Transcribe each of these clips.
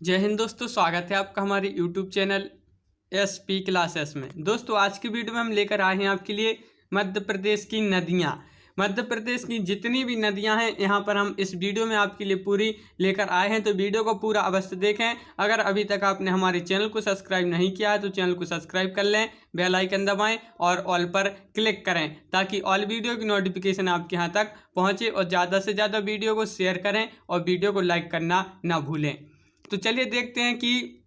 जय हिंद दोस्तों, स्वागत है आपका हमारे यूट्यूब चैनल एसपी क्लासेस में। दोस्तों आज की वीडियो में हम लेकर आए हैं आपके लिए मध्य प्रदेश की नदियां। मध्य प्रदेश की जितनी भी नदियां हैं यहाँ पर हम इस वीडियो में आपके लिए पूरी लेकर आए हैं, तो वीडियो को पूरा अवश्य देखें। अगर अभी तक आपने हमारे चैनल को सब्सक्राइब नहीं किया है तो चैनल को सब्सक्राइब कर लें, बेल आइकन दबाएं और ऑल पर क्लिक करें ताकि ऑल वीडियो की नोटिफिकेशन आपके यहाँ तक पहुँचे। और ज़्यादा से ज़्यादा वीडियो को शेयर करें और वीडियो को लाइक करना ना भूलें। तो चलिए देखते हैं कि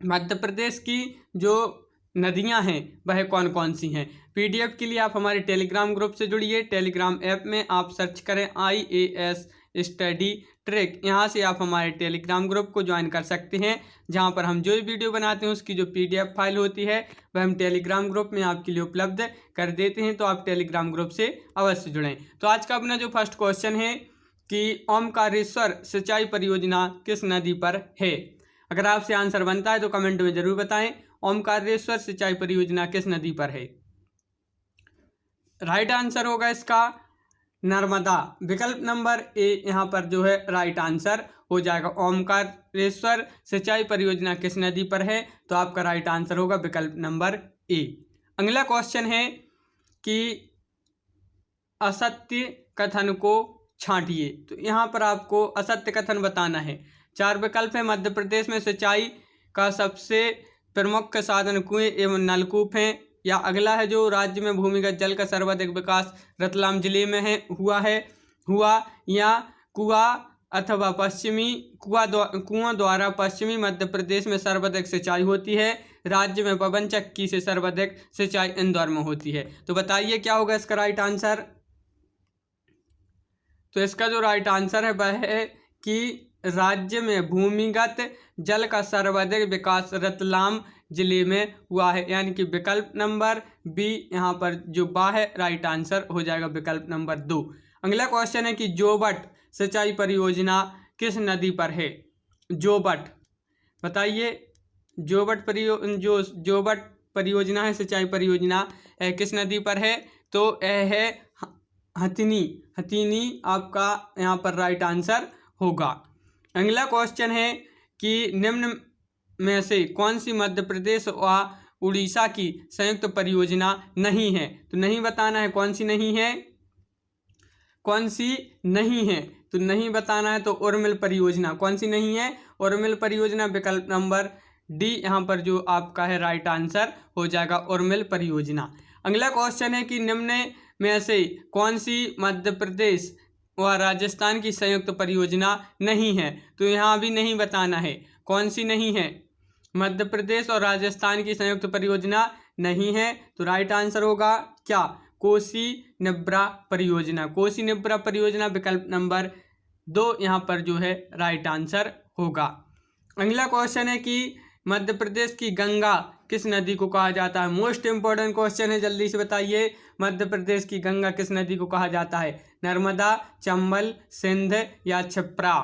मध्य प्रदेश की जो नदियां हैं वह कौन कौन सी हैं। पीडीएफ के लिए आप हमारे टेलीग्राम ग्रुप से जुड़िए। टेलीग्राम ऐप में आप सर्च करें IAS स्टडी ट्रिक। यहां से आप हमारे टेलीग्राम ग्रुप को ज्वाइन कर सकते हैं, जहां पर हम जो भी वीडियो बनाते हैं उसकी जो PDF फाइल होती है वह हम टेलीग्राम ग्रुप में आपके लिए उपलब्ध कर देते हैं। तो आप टेलीग्राम ग्रुप से अवश्य जुड़ें। तो आज का अपना जो फर्स्ट क्वेश्चन है कि ओमकारेश्वर सिंचाई परियोजना किस नदी पर है। अगर आपसे आंसर बनता है तो कमेंट में जरूर बताएं, ओमकारेश्वर सिंचाई परियोजना किस नदी पर है। राइट आंसर होगा इसका नर्मदा। विकल्प नंबर ए यहाँ पर जो है राइट आंसर हो जाएगा। ओमकारेश्वर सिंचाई परियोजना किस नदी पर है, तो आपका राइट आंसर होगा विकल्प नंबर ए। अगला क्वेश्चन है कि असत्य कथन को छांटिए। तो यहाँ पर आपको असत्य कथन बताना है। 4 विकल्प है। मध्य प्रदेश में सिंचाई का सबसे प्रमुख साधन कुएं एवं नलकूप हैं, या अगला है जो राज्य में भूमिगत जल का सर्वाधिक विकास रतलाम जिले में हुआ, या कुआं द्वारा पश्चिमी मध्य प्रदेश में सर्वाधिक सिंचाई होती है। राज्य में पवन चक्की से सर्वाधिक सिंचाई इंदौर में होती है। तो बताइए क्या होगा इसका राइट आंसर। तो इसका जो राइट आंसर है वह है कि राज्य में भूमिगत जल का सर्वाधिक विकास रतलाम जिले में हुआ है, यानी कि विकल्प नंबर बी यहाँ पर जो बा है राइट आंसर हो जाएगा विकल्प नंबर 2। अगला क्वेश्चन है कि जोबट सिंचाई परियोजना किस नदी पर है। जोबट बताइए, जोबट परियोजना है सिंचाई परियोजना किस नदी पर है, तो यह है हथिनी आपका यहाँ पर राइट आंसर होगा। अगला क्वेश्चन है कि निम्न में से कौन सी मध्य प्रदेश व उड़ीसा की संयुक्त परियोजना नहीं है। तो नहीं बताना है कौन सी नहीं है, तो नहीं बताना है। तो उर्मिल परियोजना कौन सी नहीं है, उर्मिल परियोजना विकल्प नंबर डी यहाँ पर जो आपका है राइट आंसर हो जाएगा उर्मिल परियोजना। अगला क्वेश्चन है कि निम्न में से कौन सी मध्य प्रदेश व राजस्थान की संयुक्त परियोजना नहीं है। तो यहाँ भी नहीं बताना है कौन सी नहीं है, मध्य प्रदेश और राजस्थान की संयुक्त परियोजना नहीं है। तो राइट आंसर होगा क्या, कोसी निब्रा परियोजना। कोसी निब्रा परियोजना विकल्प नंबर 2 यहाँ पर जो है राइट आंसर होगा। अगला क्वेश्चन है कि मध्य प्रदेश की गंगा किस नदी को कहा जाता है। मोस्ट इंपॉर्टेंट क्वेश्चन है, जल्दी से बताइए। मध्य प्रदेश की गंगा किस नदी को कहा जाता है, नर्मदा, चंबल, सिंध या क्षिप्रा।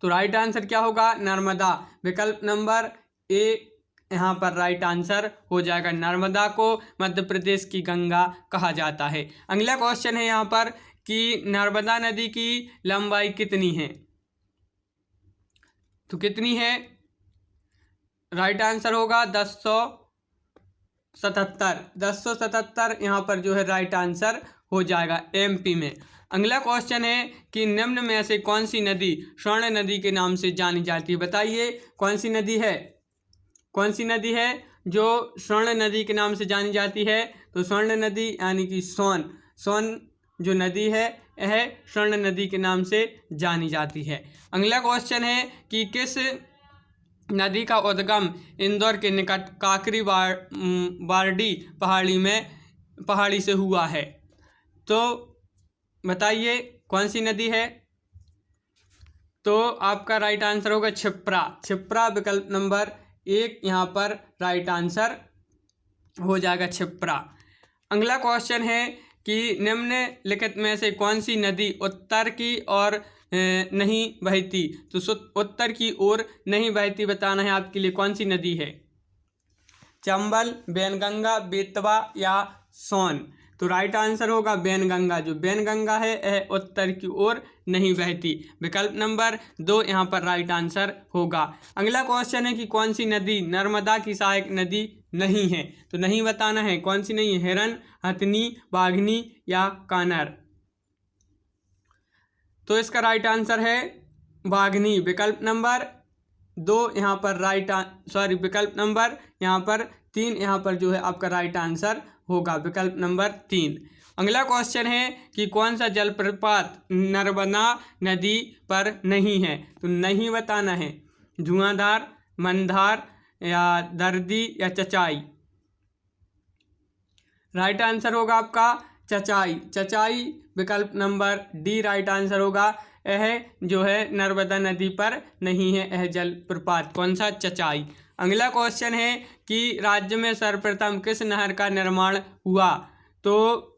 तो राइट आंसर क्या होगा, नर्मदा। विकल्प नंबर ए यहाँ पर राइट आंसर हो जाएगा। नर्मदा को मध्य प्रदेश की गंगा कहा जाता है। अगला क्वेश्चन है यहाँ पर कि नर्मदा नदी की लंबाई कितनी है। तो कितनी है, राइट आंसर होगा 1077 यहाँ पर जो है राइट आंसर हो जाएगा MP में। अगला क्वेश्चन है कि निम्न में से कौन सी नदी स्वर्ण नदी के नाम से जानी जाती है। बताइए कौन सी नदी है जो स्वर्ण नदी के नाम से जानी जाती है। तो स्वर्ण नदी यानी कि सोन जो नदी है यह स्वर्ण नदी के नाम से जानी जाती है। अगला क्वेश्चन है कि किस नदी का उद्गम इंदौर के निकट काकरी बारडी पहाड़ी से हुआ है। तो बताइए कौन सी नदी है, तो आपका राइट आंसर होगा क्षिप्रा विकल्प नंबर 1 यहाँ पर राइट आंसर हो जाएगा क्षिप्रा। अगला क्वेश्चन है कि निम्नलिखित में से कौन सी नदी उत्तर की ओर नहीं बहती। तो उत्तर की ओर नहीं बहती बताना है आपके लिए कौन सी नदी है, चंबल, वैनगंगा, बेतवा या सोन। तो राइट आंसर होगा वैनगंगा। जो वैनगंगा है यह उत्तर की ओर नहीं बहती। विकल्प नंबर 2 यहाँ पर राइट आंसर होगा। अगला क्वेश्चन है कि कौन सी नदी नर्मदा की सहायक नदी नहीं है। तो नहीं बताना है कौन सी नहीं है, हिरन, हथनी, बाघनी या कानर। तो इसका राइट आंसर है बाघनी। विकल्प नंबर 2 यहाँ पर विकल्प नंबर यहाँ पर 3 यहाँ पर जो है आपका राइट आंसर होगा। विकल्प नंबर 3। अगला क्वेश्चन है कि कौन सा जलप्रपात नर्मदा नदी पर नहीं है। तो नहीं बताना है धुआंधार, मंदार या दर्दी या चचाई। राइट आंसर होगा आपका चचाई। चचाई विकल्प नंबर डी राइट आंसर होगा। यह जो है नर्मदा नदी पर नहीं है यह जलप्रपात। कौन सा? चचाई। अगला क्वेश्चन है कि राज्य में सर्वप्रथम किस नहर का निर्माण हुआ। तो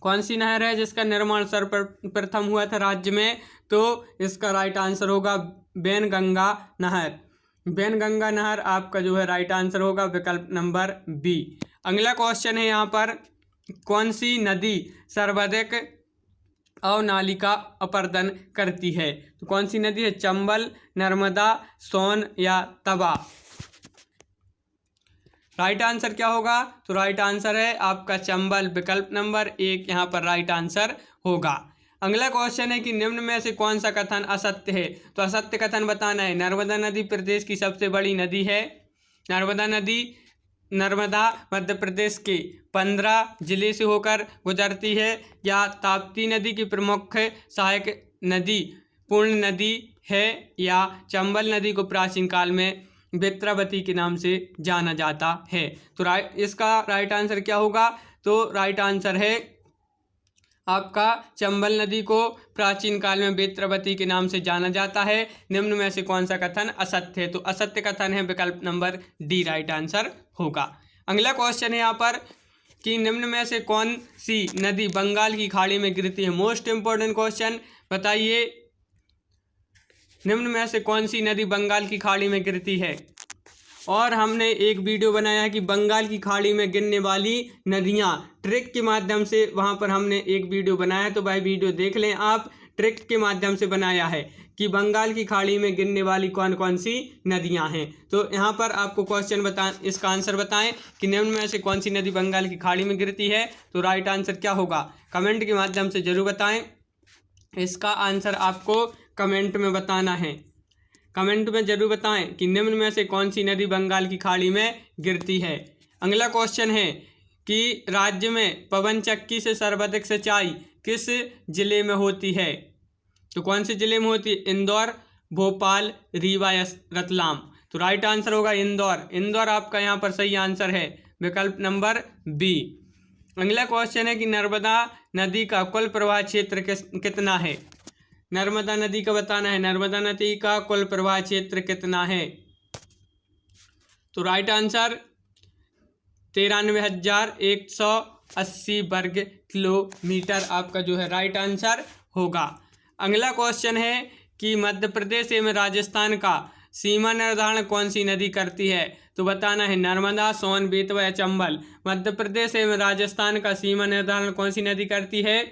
कौन सी नहर है जिसका निर्माण सर्वप्रथम हुआ था राज्य में। तो इसका राइट आंसर होगा वैनगंगा नहर। वैनगंगा नहर आपका जो है राइट आंसर होगा। विकल्प नंबर बी। अगला क्वेश्चन है यहाँ पर कौन सी नदी सर्वाधिक अवनालिका अपर्दन करती है। तो कौन सी नदी है? चंबल, नर्मदा, सोन या तवा। राइट आंसर क्या होगा? तो राइट आंसर है आपका चंबल। विकल्प नंबर 1 यहाँ पर राइट आंसर होगा। अगला क्वेश्चन है कि निम्न में से कौन सा कथन असत्य है। तो असत्य कथन बताना है। नर्मदा नदी प्रदेश की सबसे बड़ी नदी है। नर्मदा मध्य प्रदेश के 15 जिले से होकर गुजरती है। या ताप्ती नदी की प्रमुख सहायक नदी पूर्ण नदी है। या चंबल नदी को प्राचीन काल में बेत्रावती के नाम से जाना जाता है। तो इसका राइट आंसर क्या होगा? तो राइट आंसर है आपका चंबल नदी को प्राचीन काल में बेत्रावती के नाम से जाना जाता है। निम्न में से कौन सा कथन असत्य है। तो असत्य कथन है। विकल्प नंबर डी राइट आंसर होगा। अगला क्वेश्चन है यहाँ पर कि निम्न में से कौन सी नदी बंगाल की खाड़ी में गिरती है। मोस्ट इंपॉर्टेंट क्वेश्चन बताइए, निम्न में से कौन सी नदी बंगाल की खाड़ी में गिरती है। और हमने एक वीडियो बनाया है कि बंगाल की खाड़ी में गिरने वाली नदियाँ ट्रिक के माध्यम से, वहाँ पर हमने एक वीडियो बनाया है। तो भाई वीडियो देख लें आप। ट्रिक के माध्यम से बनाया है कि बंगाल की खाड़ी में गिरने वाली कौन कौन सी नदियाँ हैं। तो यहाँ पर आपको क्वेश्चन इसका आंसर बताएं कि निम्न में से कौन सी नदी बंगाल की खाड़ी में गिरती है। तो राइट आंसर क्या होगा? कमेंट के माध्यम से जरूर बताएं। इसका आंसर आपको कमेंट में बताना है। कमेंट में जरूर बताएं कि निम्न में से कौन सी नदी बंगाल की खाड़ी में गिरती है। अगला क्वेश्चन है कि राज्य में पवन चक्की से सर्वाधिक सिंचाई किस जिले में होती है। तो कौन से जिले में होती है? इंदौर, भोपाल, रीवा या रतलाम। तो राइट आंसर होगा इंदौर। इंदौर आपका यहाँ पर सही आंसर है। विकल्प नंबर बी। अगला क्वेश्चन है कि नर्मदा नदी का कुल प्रवाह क्षेत्र कितना है। नर्मदा नदी का बताना है। नर्मदा नदी का कुल प्रवाह क्षेत्र कितना है। तो राइट आंसर 93,180 वर्ग किलोमीटर आपका जो है राइट आंसर होगा। अगला क्वेश्चन है कि मध्य प्रदेश एवं राजस्थान का सीमा निर्धारण कौन सी नदी करती है। तो बताना है नर्मदा, सोन, बेतवा या चंबल। मध्य प्रदेश एवं राजस्थान का सीमा निर्धारण कौन सी नदी करती है।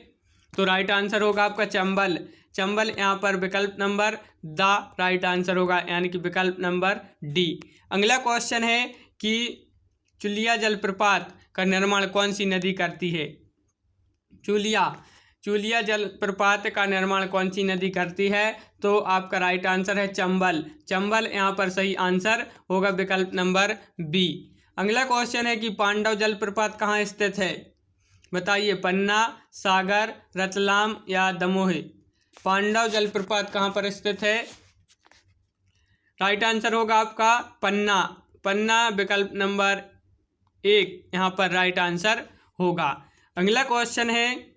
तो राइट आंसर होगा आपका चंबल। चंबल यहाँ पर विकल्प नंबर द राइट आंसर होगा, यानी कि विकल्प नंबर डी। अगला क्वेश्चन है कि चुलिया जलप्रपात का निर्माण कौन सी नदी करती है। चुलिया जलप्रपात का निर्माण कौन सी नदी करती है। तो आपका राइट आंसर है चंबल। चंबल यहाँ पर सही आंसर होगा। विकल्प नंबर बी। अगला क्वेश्चन है कि पांडव जलप्रपात कहाँ स्थित है। बताइए पन्ना, सागर, रतलाम या दमोह। पांडव जलप्रपात कहाँ पर स्थित है। राइट आंसर होगा आपका पन्ना। पन्ना विकल्प नंबर 1 यहाँ पर राइट आंसर होगा। अगला क्वेश्चन है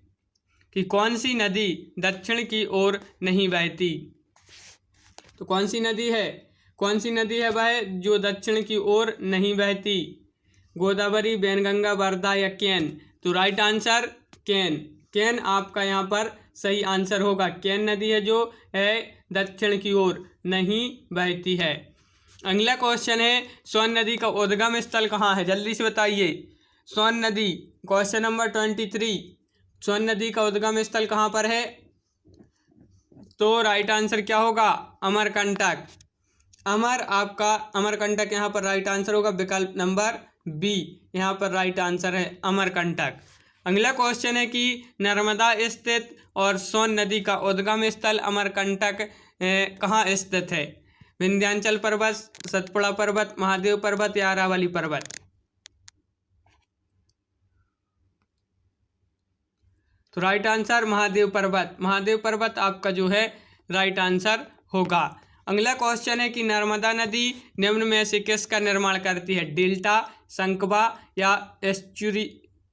कि कौन सी नदी दक्षिण की ओर नहीं बहती। तो कौन सी नदी है वह जो दक्षिण की ओर नहीं बहती। गोदावरी, वैनगंगा, वर्धा या केन। तो राइट आंसर केन आपका यहाँ पर सही आंसर होगा। केन नदी है जो है दक्षिण की ओर नहीं बहती है। अगला क्वेश्चन है सोन नदी का उद्गम स्थल कहाँ है। जल्दी से बताइए सोन नदी क्वेश्चन नंबर 23, सोन नदी का उद्गम स्थल कहाँ पर है? तो राइट आंसर क्या होगा? अमरकंटक। अमरकंटक यहाँ पर राइट आंसर होगा। विकल्प नंबर बी यहाँ पर राइट आंसर है, अमरकंटक। अगला क्वेश्चन है कि नर्मदा स्थित और सोन नदी का उद्गम स्थल अमरकंटक कहाँ स्थित है? विंध्याचल पर्वत, सतपुड़ा पर्वत, महादेव पर्वत या अरावली पर्वत? तो राइट आंसर महादेव पर्वत। महादेव पर्वत आपका जो है राइट आंसर होगा। अगला क्वेश्चन है कि नर्मदा नदी निम्न में से किसका निर्माण करती है? डेल्टा, संकवा या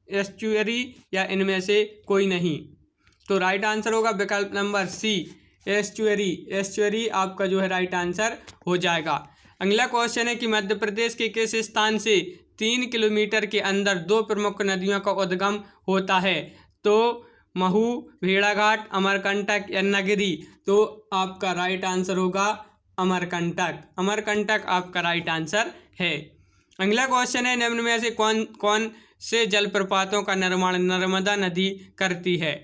एस्चुअरी या इनमें से कोई नहीं? तो राइट आंसर होगा विकल्प नंबर सी, एस्चुअरी। एस्चुअरी आपका जो है राइट आंसर हो जाएगा। अगला क्वेश्चन है कि मध्य प्रदेश के किस स्थान से 3 किलोमीटर के अंदर 2 प्रमुख नदियों का उद्गम होता है? तो महू, भेड़ाघाट, अमरकंटक या नगरी? तो आपका राइट आंसर होगा अमरकंटक। अमरकंटक आपका राइट आंसर है। अगला क्वेश्चन है निम्न में से कौन से जलप्रपातों का निर्माण नर्मदा नदी करती है?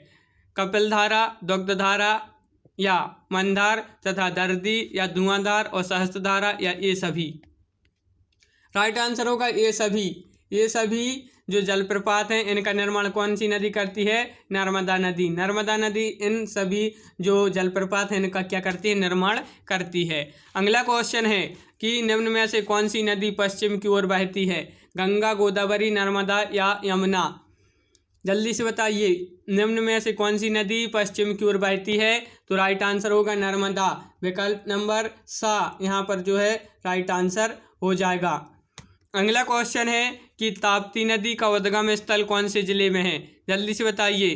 कपिलधारा, दुग्धधारा या मंदार तथा दर्दी या धुआंधार और सहस्त्रधारा या ये सभी? राइट आंसर होगा ये सभी। ये सभी जो जलप्रपात हैं इनका निर्माण कौन सी नदी करती है? नर्मदा नदी। नर्मदा नदी इन सभी जो जलप्रपात हैं इनका क्या करती है? निर्माण करती है। अगला क्वेश्चन है कि निम्न में से कौन सी नदी पश्चिम की ओर बहती है? गंगा, गोदावरी, नर्मदा या यमुना? जल्दी से बताइए, निम्न में से कौन सी नदी पश्चिम की ओर बहती है? तो राइट आंसर होगा नर्मदा। विकल्प नंबर सा यहाँ पर जो है राइट आंसर हो जाएगा। अगला क्वेश्चन है कि ताप्ती नदी का उद्गम स्थल कौन से जिले में है? जल्दी से बताइए।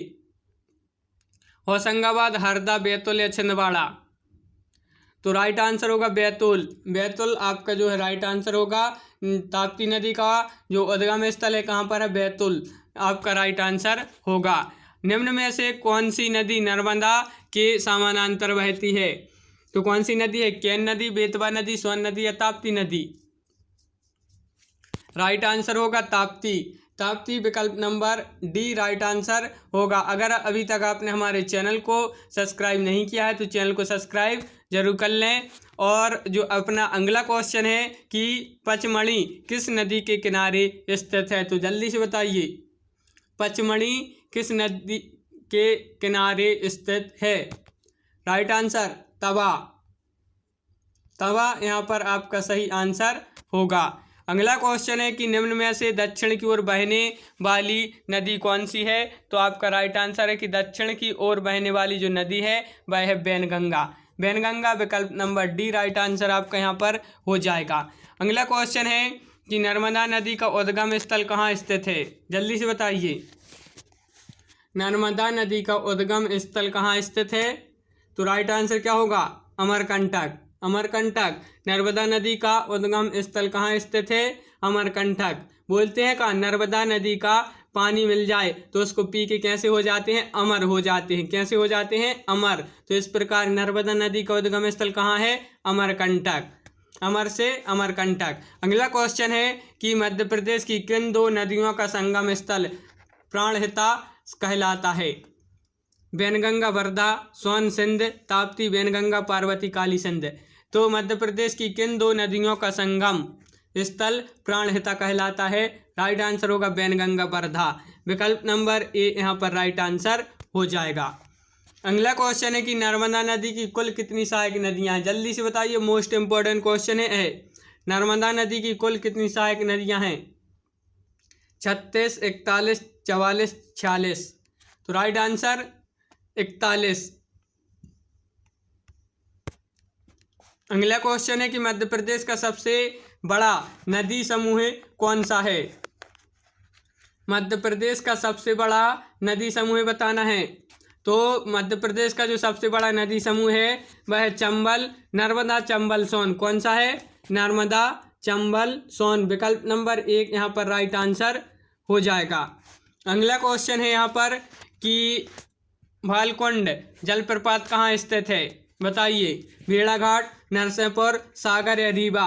होशंगाबाद, हरदा, बैतूल या छिंदवाड़ा? तो राइट आंसर होगा बैतूल। बैतूल आपका जो है राइट आंसर होगा। ताप्ती नदी का जो उद्गम स्थल है कहाँ पर है? बैतूल आपका राइट आंसर होगा। निम्न में से कौन सी नदी नर्मदा के समानांतर बहती है? तो कौन सी नदी है? केन नदी, बेतवा नदी, सोन नदी या ताप्ती नदी? राइट आंसर होगा ताप्ती। ताप्ती विकल्प नंबर डी राइट आंसर होगा। अगर अभी तक आपने हमारे चैनल को सब्सक्राइब नहीं किया है तो चैनल को सब्सक्राइब जरूर कर लें। और जो अपना अगला क्वेश्चन है कि पचमढ़ी किस नदी के किनारे स्थित है? तो जल्दी से बताइए, पचमढ़ी किस नदी के किनारे स्थित है? राइट आंसर तवा। तवा यहाँ पर आपका सही आंसर होगा। अगला क्वेश्चन है कि निम्न में से दक्षिण की ओर बहने वाली नदी कौन सी है? तो आपका राइट आंसर है कि दक्षिण की ओर बहने वाली जो नदी है वह है वैनगंगा। वैनगंगा विकल्प नंबर डी राइट आंसर आपका यहाँ पर हो जाएगा। अगला क्वेश्चन है कि नर्मदा नदी का उद्गम स्थल कहाँ स्थित है? जल्दी से बताइए, नर्मदा नदी का उद्गम स्थल कहाँ स्थित है? तो राइट आंसर क्या होगा? अमरकंटक। अमरकंटक। नर्मदा नदी का उद्गम स्थल कहाँ स्थित है? अमरकंटक। बोलते हैं का नर्मदा नदी का पानी मिल जाए तो उसको पी के कैसे हो जाते हैं? अमर हो जाते हैं। कैसे हो जाते हैं? अमर। तो इस प्रकार नर्मदा नदी का उद्गम स्थल कहाँ है? अमरकंटक। अमर से अमरकंटक। अगला क्वेश्चन है कि मध्य प्रदेश की किन 2 नदियों का संगम स्थल प्राणहिता कहलाता है? वैनगंगा वर्धा, सोन सिंध, ताप्ती वैनगंगा, पार्वती काली सिंध? तो मध्य प्रदेश की किन 2 नदियों का संगम स्थल प्राणहिता कहलाता है? राइट आंसर होगा वैनगंगा वर्धा। विकल्प नंबर ए यहाँ पर राइट आंसर हो जाएगा। अगला क्वेश्चन है कि नर्मदा नदी की कुल कितनी सहायक नदियाँ हैं? जल्दी से बताइए, मोस्ट इम्पोर्टेंट क्वेश्चन है। नर्मदा नदी की कुल कितनी सहायक नदियाँ हैं? 36, 41, 44, 46? तो राइट आंसर 41। अगला क्वेश्चन है कि मध्य प्रदेश का सबसे बड़ा नदी समूह कौन सा है? मध्य प्रदेश का सबसे बड़ा नदी समूह बताना है। तो मध्य प्रदेश का जो सबसे बड़ा नदी समूह है वह है चंबल, नर्मदा, चंबल, सोन। कौन सा है? नर्मदा, चंबल, सोन। विकल्प नंबर 1 यहाँ पर राइट आंसर हो जाएगा। अगला क्वेश्चन है यहाँ पर कि भालकुंड जलप्रपात कहाँ स्थित है? बताइए, भेड़ाघाट, नरसिंहपुर, सागर या रीवा?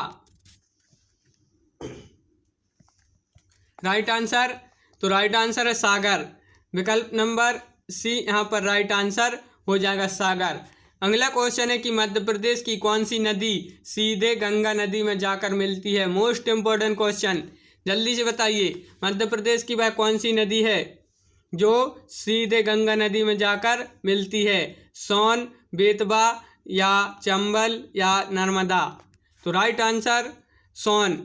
राइट आंसर तो राइट आंसर है सागर। विकल्प नंबर सी यहाँ पर राइट आंसर हो जाएगा सागर। अगला क्वेश्चन है कि मध्य प्रदेश की कौन सी नदी सीधे गंगा नदी में जाकर मिलती है। मोस्ट इम्पोर्टेंट क्वेश्चन, जल्दी से बताइए मध्य प्रदेश की वह कौन सी नदी है जो सीधे गंगा नदी में जाकर मिलती है। सोन, बेतवा या चंबल या नर्मदा। तो राइट आंसर सोन।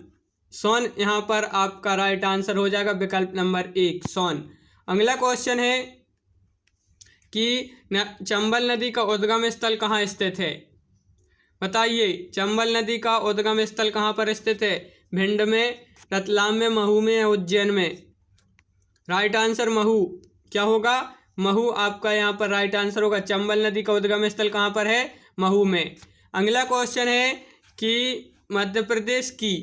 सोन यहाँ पर आपका राइट आंसर हो जाएगा, विकल्प नंबर 1 सोन। अगला क्वेश्चन है कि चंबल नदी का उद्गम स्थल कहाँ स्थित है। बताइए चंबल नदी का उद्गम स्थल कहाँ पर स्थित है। भिंड में, रतलाम में, महू में या उज्जैन में। Right answer Mhow. क्या होगा, महू आपका यहाँ पर राइट आंसर होगा। चंबल नदी का उद्गम स्थल कहाँ पर है, महू में। अगला क्वेश्चन है कि मध्य प्रदेश की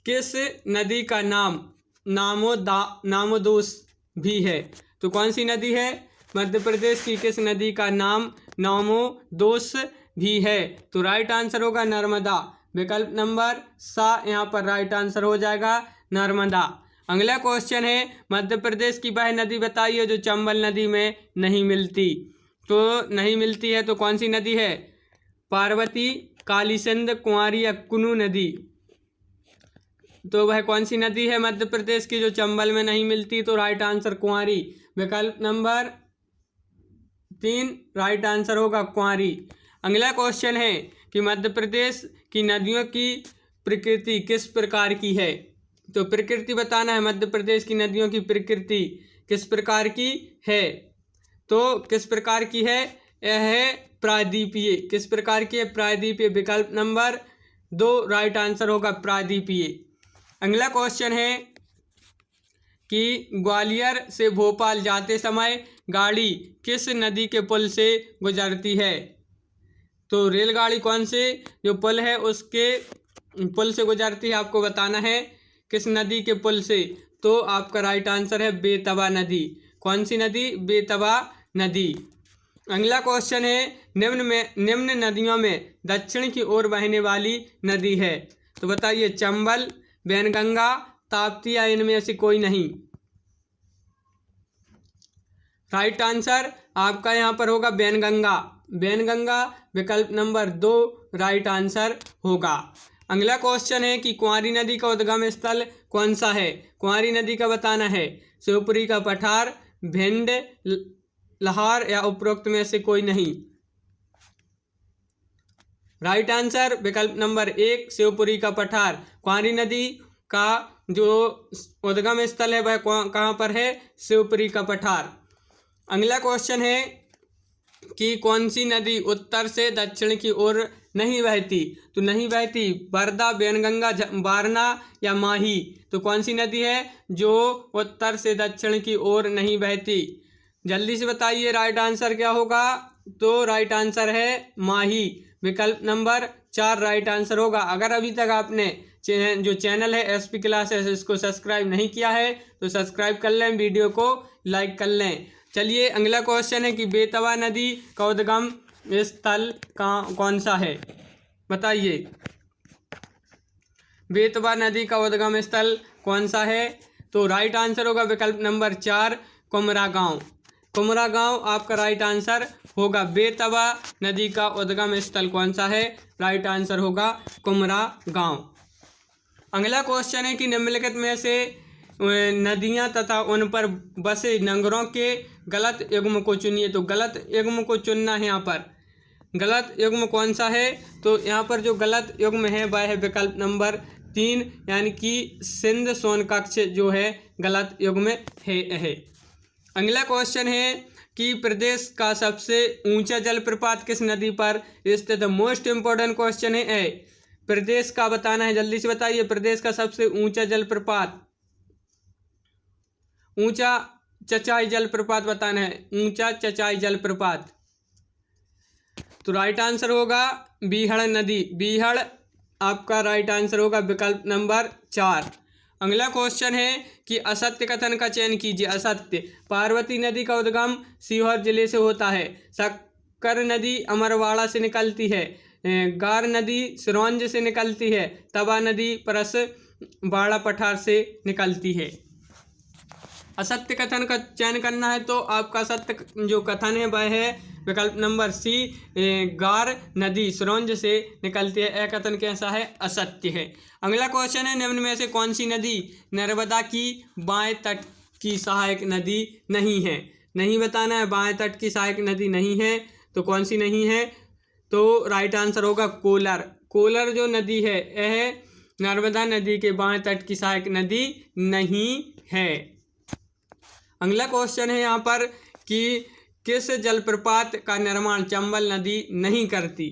किस नदी का नाम नामोदोष भी है। तो कौन सी नदी है, मध्य प्रदेश की किस नदी का नाम नामोदोष भी है। तो राइट आंसर होगा नर्मदा। विकल्प नंबर सा यहाँ पर राइट आंसर हो जाएगा, नर्मदा। अगला क्वेश्चन है मध्य प्रदेश की वह नदी बताइए जो चंबल नदी में नहीं मिलती। तो नहीं मिलती है तो कौन सी नदी है, पार्वती, काली सिंध, कुंवारी या कुनू नदी। तो वह कौन सी नदी है मध्य प्रदेश की जो चंबल में नहीं मिलती। तो राइट आंसर कुंवारी। विकल्प नंबर 3 राइट आंसर होगा कुंवारी। अगला क्वेश्चन है कि मध्य प्रदेश की नदियों की प्रकृति किस प्रकार की है। तो प्रकृति बताना है, मध्य प्रदेश की नदियों की प्रकृति किस प्रकार की है। तो किस प्रकार की है, यह है प्रायद्वीपीय। किस प्रकार की है, प्रायद्वीपीय। विकल्प नंबर 2 राइट आंसर होगा, प्रायद्वीपीय। अगला क्वेश्चन है कि ग्वालियर से भोपाल जाते समय गाड़ी किस नदी के पुल से गुजरती है। तो रेलगाड़ी कौन से जो पुल है उसके पुल से गुजरती है, आपको बताना है किस नदी के पुल से। तो आपका राइट आंसर है बेतवा नदी। कौन सी नदी, बेतवा नदी। अगला क्वेश्चन है निम्न नदियों में दक्षिण की ओर बहने वाली नदी है। तो बताइए चंबल, वैनगंगा, ताप्ती या इनमें से कोई नहीं। राइट आंसर आपका यहाँ पर होगा वैनगंगा। वैनगंगा विकल्प नंबर 2 राइट आंसर होगा। अगला क्वेश्चन है कि कुंवारी नदी का उद्गम स्थल कौन सा है। कुंवारी नदी का बताना है, शिवपुरी का पठार, भिंड, लाहौर या उपरोक्त में से कोई नहीं। राइट आंसर विकल्प नंबर 1 शिवपुरी का पठार। कुंवारी नदी का जो उद्गम स्थल है वह कहाँ पर है, शिवपुरी का पठार। अगला क्वेश्चन है कि कौन सी नदी उत्तर से दक्षिण की ओर नहीं बहती। तो नहीं बहती बरदा, वैनगंगा, वारणा या माही। तो कौन सी नदी है जो उत्तर से दक्षिण की ओर नहीं बहती, जल्दी से बताइए राइट आंसर क्या होगा। तो राइट आंसर है माही। विकल्प नंबर 4 राइट आंसर होगा। अगर अभी तक आपने जो चैनल है SP क्लासेस इसको सब्सक्राइब नहीं किया है तो सब्सक्राइब कर लें, वीडियो को लाइक कर लें। चलिए अगला क्वेश्चन है कि बेतवा नदी का उद्गम स्थल कौन सा है, बताइए बेतवा नदी का उद्गम स्थल कौन सा है। तो राइट आंसर होगा विकल्प नंबर 4 कुमरा गांव। कुमरा गांव आपका राइट आंसर होगा। बेतवा नदी का उद्गम स्थल कौन सा है, राइट आंसर होगा कुमरा गांव। अगला क्वेश्चन है कि निम्नलिखित में से नदियां तथा उन पर बसे नगरों के गलत युग्म को चुनिए। तो गलत युग्म को चुनना है। यहाँ पर गलत युग्म कौन सा है, तो यहाँ पर जो गलत युग्म है वह है विकल्प नंबर 3 यानी कि सिंध सोनकच्छ जो है गलत युग्म है। अगला क्वेश्चन है कि प्रदेश का सबसे ऊंचा जलप्रपात किस नदी पर स्थित है। मोस्ट इम्पोर्टेंट क्वेश्चन है। प्रदेश का बताना है, जल्दी से बताइए प्रदेश का सबसे ऊंचा जलप्रपात, ऊंचा चचाई जलप्रपात बताना है, ऊंचा चचाई जलप्रपात। तो राइट आंसर होगा बीहड़ नदी। बीहड़ आपका राइट आंसर होगा विकल्प नंबर 4। अगला क्वेश्चन है कि असत्य कथन का चयन कीजिए। असत्य, पार्वती नदी का उद्गम सीहोर जिले से होता है। शक्कर नदी अमरवाड़ा से निकलती है। गार नदी सिरौंज से निकलती है। तवा नदी परसवाड़ा पठार से निकलती है। असत्य कथन का चयन करना है तो आपका सत्य जो कथन है वह है विकल्प नंबर सी, गार नदी सुरंज से निकलती है। यह कथन कैसा है? असत्य है। अगला क्वेश्चन है, निम्न में से कौन सी नदी नर्मदा की बाएं तट की सहायक नदी नहीं है? नहीं बताना है, बाएं तट की सहायक नदी नहीं है तो कौन सी नहीं है? तो राइट आंसर होगा कोलर। कोलर जो नदी है यह नर्मदा नदी के बाएं तट की सहायक नदी नहीं है। अगला क्वेश्चन है यहाँ पर कि किस जलप्रपात का निर्माण चंबल नदी नहीं करती?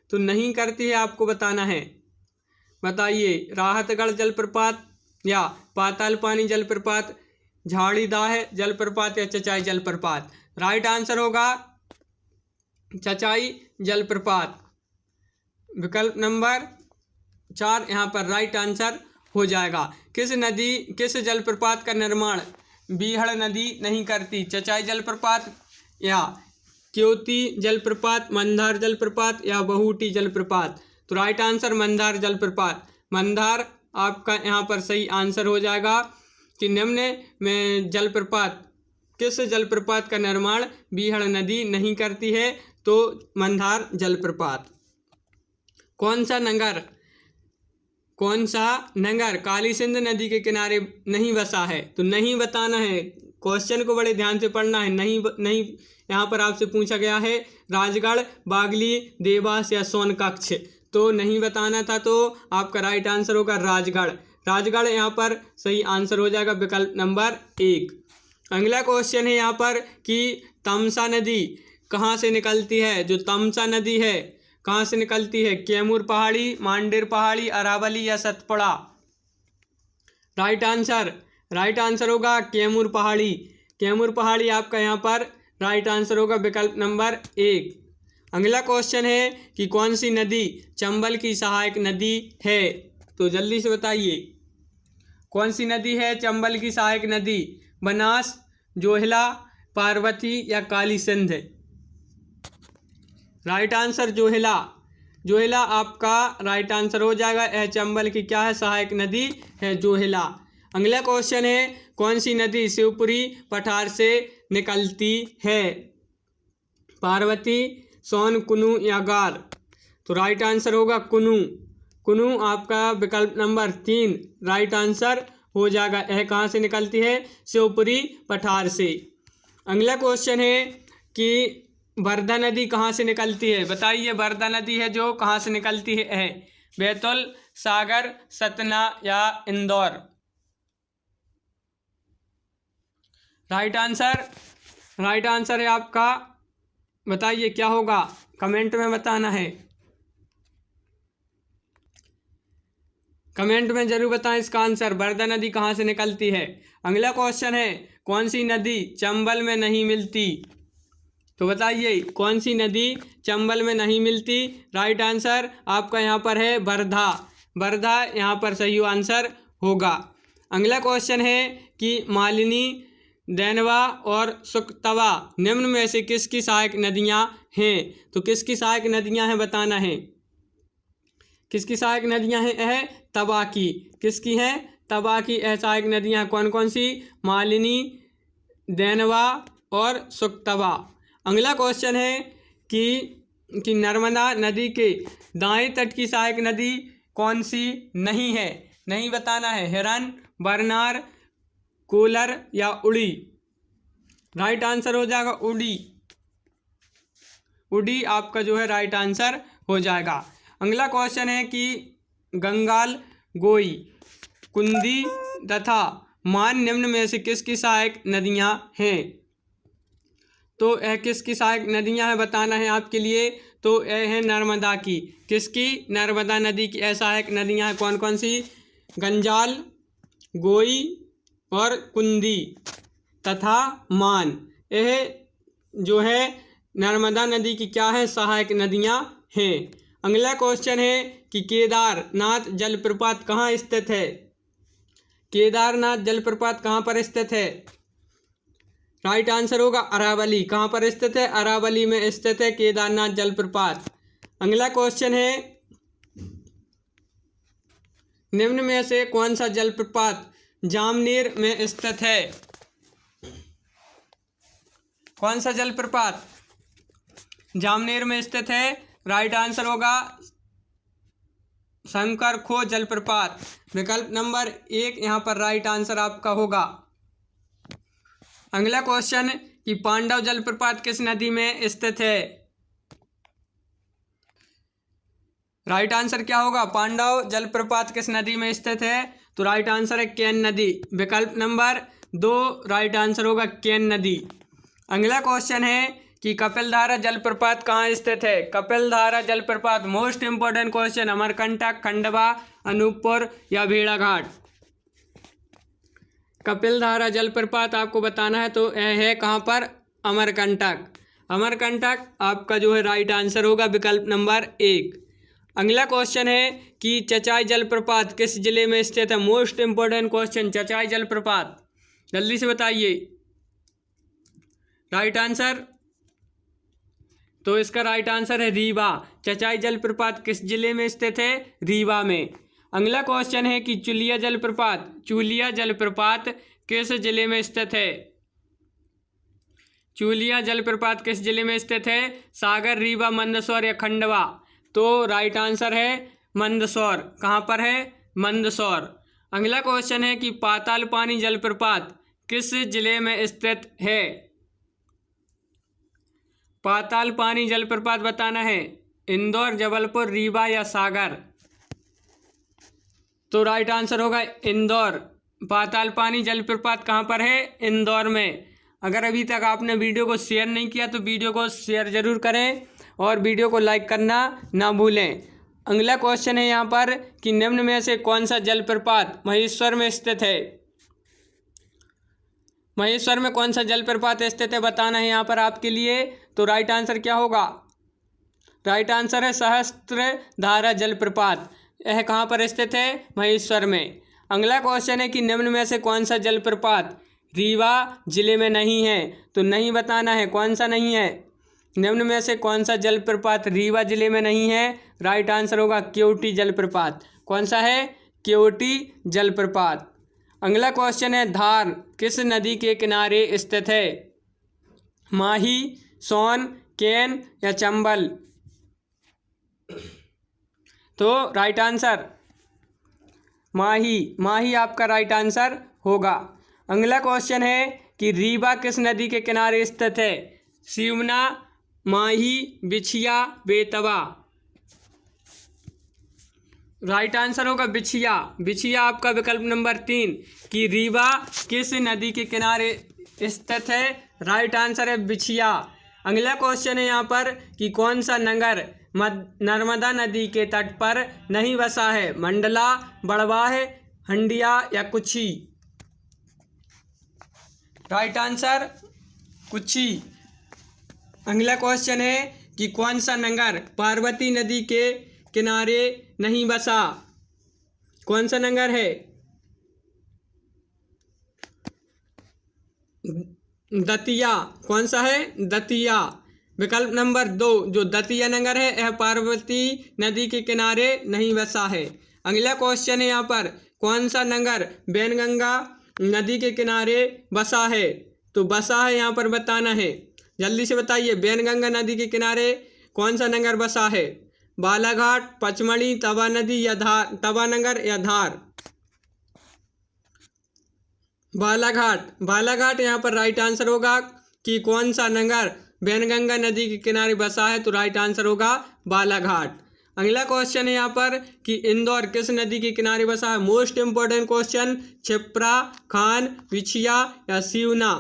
तो नहीं करती है आपको बताना है। बताइए, राहतगढ़ जलप्रपात या पाताल पानी जलप्रपात, झाड़ीदाह जलप्रपात या चचाई जलप्रपात? राइट आंसर होगा चचाई जलप्रपात। विकल्प नंबर 4 यहाँ पर राइट आंसर हो जाएगा। किस जलप्रपात का निर्माण बीहड़ नदी नहीं करती? चचाई जलप्रपात या क्योती जलप्रपात, मंदार जलप्रपात या बहुटी जलप्रपात? तो राइट आंसर मंदार जलप्रपात। मंदार आपका यहाँ पर सही आंसर हो जाएगा कि निम्न में जलप्रपात किस जलप्रपात का निर्माण बीहड़ नदी नहीं करती है? तो मंदार जलप्रपात। कौन सा नगर काली सिंध नदी के किनारे नहीं बसा है? तो नहीं बताना है, क्वेश्चन को बड़े ध्यान से पढ़ना है। नहीं यहाँ पर आपसे पूछा गया है राजगढ़, बागली, देवास या सोनकच्छ, तो नहीं बताना था। तो आपका राइट आंसर होगा राजगढ़। राजगढ़ यहाँ पर सही आंसर हो जाएगा, विकल्प नंबर 1। अगला क्वेश्चन है यहाँ पर कि तमसा नदी कहाँ से निकलती है? जो तमसा नदी है कहाँ से निकलती है? कैमूर पहाड़ी, मांडेर पहाड़ी, अरावली या सतपुड़ा? राइट आंसर होगा कैमूर पहाड़ी। कैमूर पहाड़ी आपका यहाँ पर राइट आंसर होगा, विकल्प नंबर 1। अगला क्वेश्चन है कि कौन सी नदी चंबल की सहायक नदी है? तो जल्दी से बताइए, कौन सी नदी है चंबल की सहायक नदी? बनास, जोहिला, पार्वती या काली सिंध? Right answer Johila. जोहिला आपका राइट आंसर हो जाएगा। यह चंबल की क्या है? सहायक नदी है जोहिला। अगला क्वेश्चन है, कौन सी नदी शिवपुरी पठार से निकलती है? पार्वती, सोन, कुनू या गार? तो राइट आंसर होगा कुनू। कुनू आपका विकल्प नंबर 3 राइट आंसर हो जाएगा। यह कहाँ से निकलती है? शिवपुरी पठार से। अगला क्वेश्चन है कि वर्धा नदी कहाँ से निकलती है? बताइए, वर्धा नदी है जो कहाँ से निकलती है? बैतूल, सागर, सतना या इंदौर? राइट आंसर है आपका। बताइए क्या होगा, कमेंट में बताना है। कमेंट में जरूर बताएं इसका आंसर। वर्धा नदी कहाँ से निकलती है? अगला क्वेश्चन है, कौन सी नदी चंबल में नहीं मिलती? तो बताइए, कौन सी नदी चंबल में नहीं मिलती? राइट आंसर आपका यहाँ पर है वर्धा। वर्धा यहाँ पर सही आंसर होगा। अगला क्वेश्चन है कि मालिनी, देनवा और सुकतवा निम्न में से किसकी सहायक नदियाँ हैं? तो किसकी सहायक नदियाँ हैं बताना है। किसकी सहायक नदियाँ हैं? यह तवा की। किसकी हैं? तवा की। सहायक नदियाँ कौन कौन सी? मालिनी, देनवा और सुकतवा। अगला क्वेश्चन है कि नर्मदा नदी के दाएं तट की सहायक नदी कौन सी नहीं है? नहीं बताना है। हिरन, बरनार, कोलर या उड़ी? राइट आंसर हो जाएगा उड़ी। उड़ी आपका जो है राइट आंसर हो जाएगा। अगला क्वेश्चन है कि गंगाल, गोई, कुंदी तथा मान निम्न में से किसकी सहायक नदियां हैं? तो यह किसकी सहायक नदियां हैं बताना है आपके लिए। तो यह है नर्मदा की। किसकी? नर्मदा नदी की सहायक नदियां हैं कौन कौन सी? गंजाल, गोई और कुंदी तथा मान। यह जो है नर्मदा नदी की क्या है? सहायक नदियां हैं। अगला क्वेश्चन है कि केदारनाथ जलप्रपात कहाँ स्थित है? केदारनाथ जलप्रपात कहाँ पर स्थित है? राइट आंसर होगा अरावली। कहाँ पर स्थित है? अरावली में स्थित है केदारनाथ जलप्रपात। अगला क्वेश्चन है, निम्न में से कौन सा जलप्रपात जामनेर में स्थित है? कौन सा जलप्रपात जामनेर में स्थित है? राइट आंसर होगा शंकरखो जलप्रपात। विकल्प नंबर 1 यहाँ पर राइट आंसर आपका होगा। अगला क्वेश्चन कि पांडव जलप्रपात किस नदी में स्थित है? राइट आंसर क्या होगा? पांडव जलप्रपात किस नदी में स्थित है? तो राइट आंसर है केन नदी। विकल्प नंबर 2 राइट आंसर होगा केन नदी। अगला क्वेश्चन है कि कपिलधारा जलप्रपात कहाँ स्थित है? कपिलधारा जलप्रपात, most important question, Amarkantak, Khandwa, Anuppur या भेड़ाघाट? कपिलधारा जलप्रपात आपको बताना है तो यह है कहाँ पर? अमरकंटक। अमरकंटक आपका जो है राइट आंसर होगा विकल्प नंबर 1। अगला क्वेश्चन है कि चचाई जलप्रपात किस जिले में स्थित है? मोस्ट इंपॉर्टेंट क्वेश्चन, चचाई जलप्रपात, जल्दी से बताइए राइट आंसर। तो इसका राइट आंसर है रीवा। चचाई जलप्रपात किस जिले में स्थित है? रीवा में। अगला क्वेश्चन है कि चुलिया जलप्रपात किस जिले में स्थित है? चुलिया जलप्रपात किस जिले में स्थित है? सागर, रीवा, मंदसौर या खंडवा? तो राइट आंसर है मंदसौर। कहाँ पर है? मंदसौर। अगला क्वेश्चन है कि पातालपानी जलप्रपात किस जिले में स्थित है? पातालपानी जलप्रपात बताना है, इंदौर, जबलपुर, रीवा या सागर? तो राइट आंसर होगा इंदौर। पातालपानी जलप्रपात कहाँ पर है? इंदौर में। अगर अभी तक आपने वीडियो को शेयर नहीं किया तो वीडियो को शेयर जरूर करें और वीडियो को लाइक करना ना भूलें। अगला क्वेश्चन है यहाँ पर कि निम्न में से कौन सा जलप्रपात महेश्वर में स्थित है? महेश्वर में कौन सा जलप्रपात स्थित है बताना है यहाँ पर आपके लिए। तो राइट आंसर क्या होगा? राइट आंसर है सहस्त्रधारा जलप्रपात। यह कहाँ पर स्थित है? महेश्वर में। अगला क्वेश्चन है कि निम्न में से कौन सा जलप्रपात रीवा जिले में नहीं है? तो नहीं बताना है, कौन सा नहीं है? निम्न में से कौन सा जलप्रपात रीवा जिले में नहीं है? राइट आंसर होगा केवटी जलप्रपात। कौन सा है? केवटी जलप्रपात। अगला क्वेश्चन है धार किस नदी के किनारे स्थित है? माही, सोन, केन या चंबल? तो राइट आंसर माही आपका राइट आंसर होगा। अगला क्वेश्चन है कि रीवा किस नदी के किनारे स्थित है? सिवना, माही, बिछिया, बेतवा? राइट आंसर होगा बिछिया आपका विकल्प नंबर 3 कि रीवा किस नदी के किनारे स्थित है? राइट आंसर है बिछिया। अगला क्वेश्चन है यहाँ पर कि कौन सा नगर नर्मदा नदी के तट पर नहीं बसा है? मंडला, बड़वाह, हंडिया या कुछी? राइट आंसर कुछी। अगला क्वेश्चन है कि कौन सा नगर पार्वती नदी के किनारे नहीं बसा? कौन सा नगर है? दतिया। कौन सा है? दतिया। विकल्प नंबर 2 जो दतिया नगर है यह पार्वती नदी के किनारे नहीं बसा है। अगला क्वेश्चन है यहाँ पर कौन सा नगर वैनगंगा नदी के किनारे बसा है? तो बसा है यहाँ पर बताना है, जल्दी से बताइए वैनगंगा नदी के किनारे कौन सा नगर बसा है? बालाघाट, पचमढ़ी, तवा नदी या धार? तवा नगर या धार? बालाघाट यहाँ पर राइट आंसर होगा कि कौन सा नगर वैनगंगा नदी के किनारे बसा है? तो राइट आंसर होगा बालाघाट। अगला क्वेश्चन है यहाँ पर कि इंदौर किस नदी के किनारे बसा है? Most important question, Kshipra, Khan, Vichhiya या सिवना?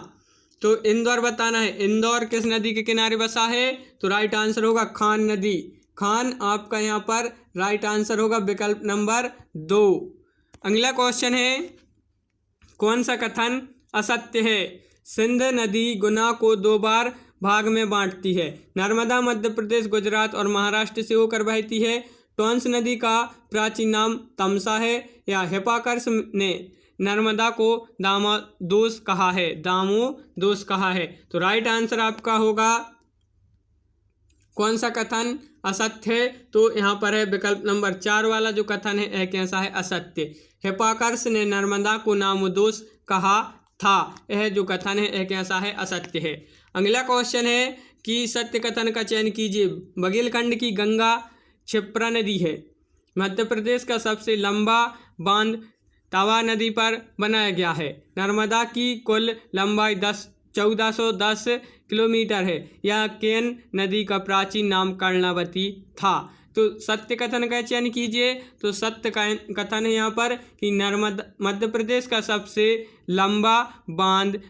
तो इंदौर बताना है, इंदौर किस नदी के किनारे बसा है? तो राइट आंसर होगा खान नदी। खान आपका यहाँ पर राइट आंसर होगा विकल्प नंबर 2। अगला क्वेश्चन है कौन सा कथन असत्य है? सिंध नदी गुना को 2 बार भाग में बांटती है। नर्मदा मध्य प्रदेश, गुजरात और महाराष्ट्र से होकर बहती है। टोंस नदी का प्राचीन नाम तमसा है या हिप्पार्कस ने नर्मदा को दामोदोस कहा है? तो राइट आंसर आपका होगा कौन सा कथन असत्य है? तो यहाँ पर है विकल्प नंबर 4 वाला जो कथन है यह कैसा है? असत्य। हिप्पार्कस ने नर्मदा को नामोदोष कहा था, यह जो कथन है यह कैसा है? असत्य है। अगला क्वेश्चन है कि सत्य कथन का चयन कीजिए। बघेलखंड की गंगा क्षिप्रा नदी है। मध्य प्रदेश का सबसे लंबा बांध तवा नदी पर बनाया गया है। नर्मदा की कुल लंबाई 1410 किलोमीटर है। यह केन नदी का प्राचीन नाम कर्णावती था। तो सत्य कथन का चयन कीजिए। तो सत्य कथन है यहाँ पर कि मध्य प्रदेश का सबसे लंबा बांध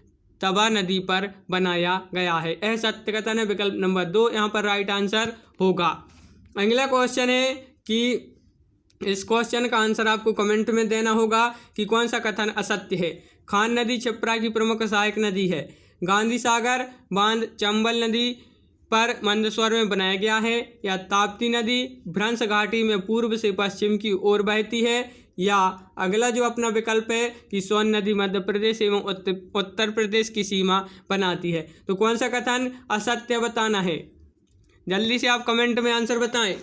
तवा नदी पर बनाया गया है, यह सत्य कथन है। विकल्प नंबर 2 यहाँ पर राइट आंसर होगा। अगला क्वेश्चन है कि इस क्वेश्चन का आंसर आपको कमेंट में देना होगा कि कौन सा कथन असत्य है। खान नदी क्षिप्रा की प्रमुख सहायक नदी है। गांधी सागर बांध चंबल नदी पर मंदसौर में बनाया गया है। या ताप्ती नदी भ्रंश घाटी में पूर्व से पश्चिम की ओर बहती है। या अगला जो अपना विकल्प है कि सोन नदी मध्य प्रदेश एवं उत्तर प्रदेश की सीमा बनाती है। तो कौन सा कथन असत्य बताना है? जल्दी से आप कमेंट में आंसर बताएं।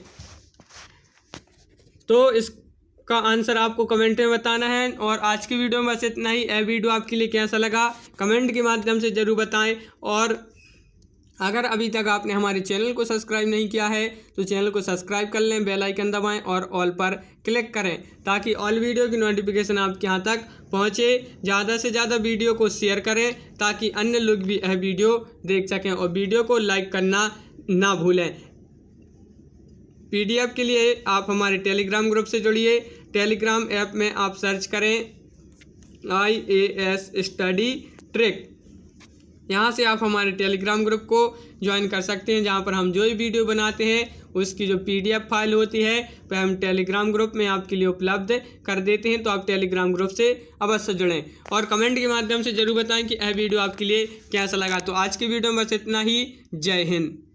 तो इसका आंसर आपको कमेंट में बताना है। और आज की वीडियो में बस इतना ही। यह वीडियो आपके लिए कैसा लगा कमेंट के माध्यम से ज़रूर बताएं। और अगर अभी तक आपने हमारे चैनल को सब्सक्राइब नहीं किया है तो चैनल को सब्सक्राइब कर लें, बेल आइकन दबाएं और ऑल पर क्लिक करें ताकि ऑल वीडियो की नोटिफिकेशन आपके यहाँ तक पहुँचे। ज़्यादा से ज़्यादा वीडियो को शेयर करें ताकि अन्य लोग भी यह वीडियो देख सकें। और वीडियो को लाइक करना ना भूलें। PDF के लिए आप हमारे टेलीग्राम ग्रुप से जुड़िए। टेलीग्राम ऐप में आप सर्च करें IAS स्टडी ट्रिक। यहाँ से आप हमारे टेलीग्राम ग्रुप को ज्वाइन कर सकते हैं, जहाँ पर हम जो भी वीडियो बनाते हैं उसकी जो PDF फाइल होती है वह हम टेलीग्राम ग्रुप में आपके लिए उपलब्ध कर देते हैं। तो आप टेलीग्राम ग्रुप से अवश्य जुड़ें और कमेंट के माध्यम से ज़रूर बताएं कि यह वीडियो आपके लिए कैसा लगा। तो आज की वीडियो में बस इतना ही। जय हिंद।